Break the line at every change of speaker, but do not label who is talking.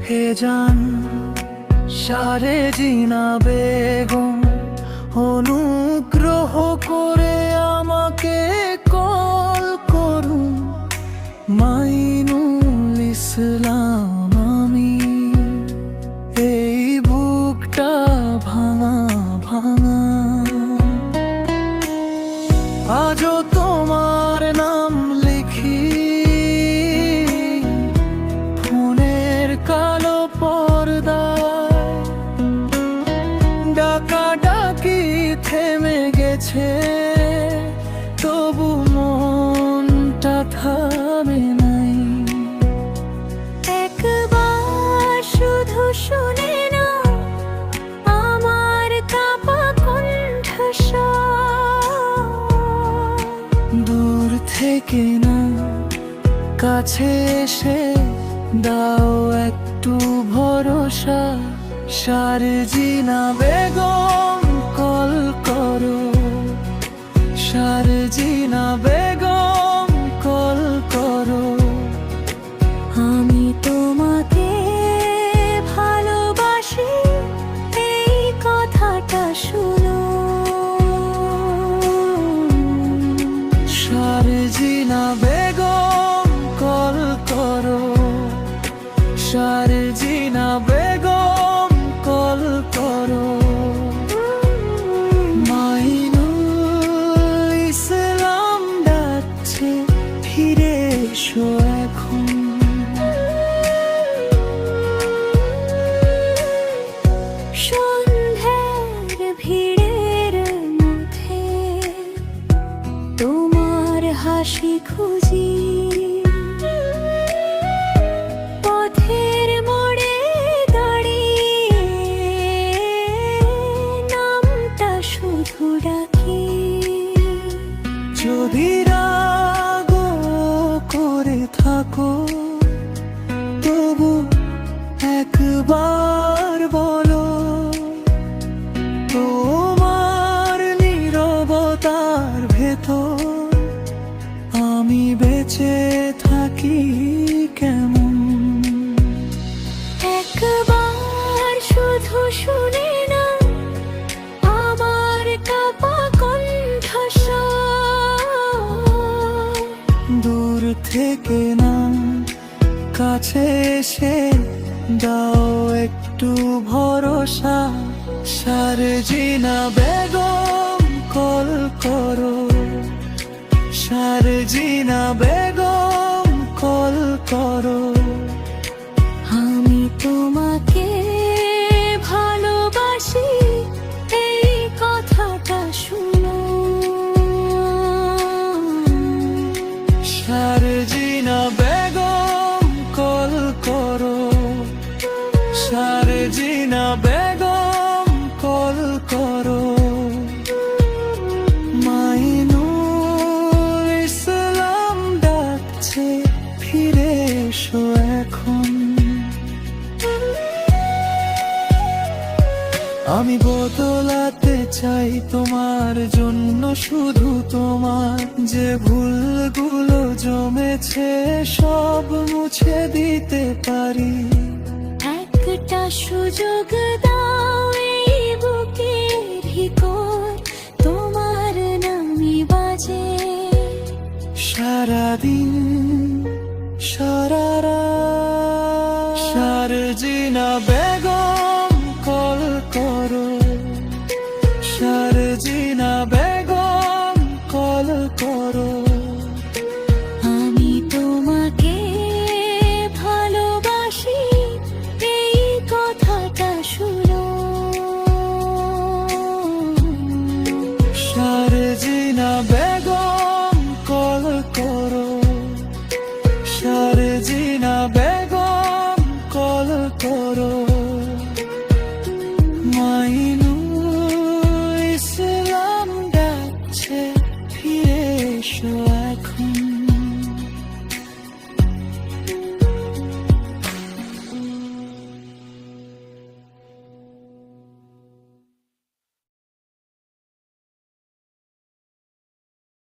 হে জান সারে জিনা বেগম, অনুগ্রহ করে আমাকে কল করুন। মাইনুল ইসলাম আমি, এই বুকটা ভাঙা ভাঙা। আজও তোমার নাম লিখি ফোনের কালো পর্দায়, ডাকাডাকি থেমে গেছে তবু মনটা থামে নাই।
একবার শুধু শুনে না আমার কাঁপা কণ্ঠস্বর,
দূর থেকে না কাছে এসে দাও একটু ভরসা। শারজিনা বেগম কল করো, শারজিনা বেগম কল করো।
আমি তোমাকে ভালোবাসি এই কথাটা শুনো।
শারজিনা বেগম কল করো, শারজিনা বেগম কল করো। মাইনুল ইসলাম ডাকছে, ফিরে এসো এখন।
সন্ধ্যার ভিড়ের মধ্যে তোমার হাসি খুঁজি, পথের মোড়ে দাঁড়িয়ে নামটা শুধু ডাকি।
যদি রাগ করে থাকো তবু একবার বলো, তোমার নীরবতার ভেতর আমি বেঁচে থাকি কেমন।
একবার শুধু শুনে না আমার কাঁপা কণ্ঠস্বর,
দূর থেকে না কাছে এসে দাও একটু ভরসা। শারজিনা বেগম কল করো, শারজিনা বেগম কল করো।
আমি তোমাকে ভালোবাসি এই কথাটা শুনো।
শারজিনা বেগম কল করো, শারজিনা বেগম কল করো। মাইনুল ইসলাম ডাকছে, ফিরে এসো এখন। আমি বদলাতে চাই তোমার জন্য, শুধু তোমার যে ভুলগুলো জমেছে সব মুছে দিতে পারি।
একটা সুযোগ দাও এই বুকের ভিতর তোমার নামই বাজে।
সারাদিন সারারাত শারজিনা বেগম কল করো, শারজিনা বেগম কল করো।
আমি তোমাকে ভালোবাসি এই কথাটা শুনো।
শারজিনা বেগম কল করো, শারজিনা বেগম কল করো। মাইনুল ইসলাম ডাকছে, ফিরে
এসো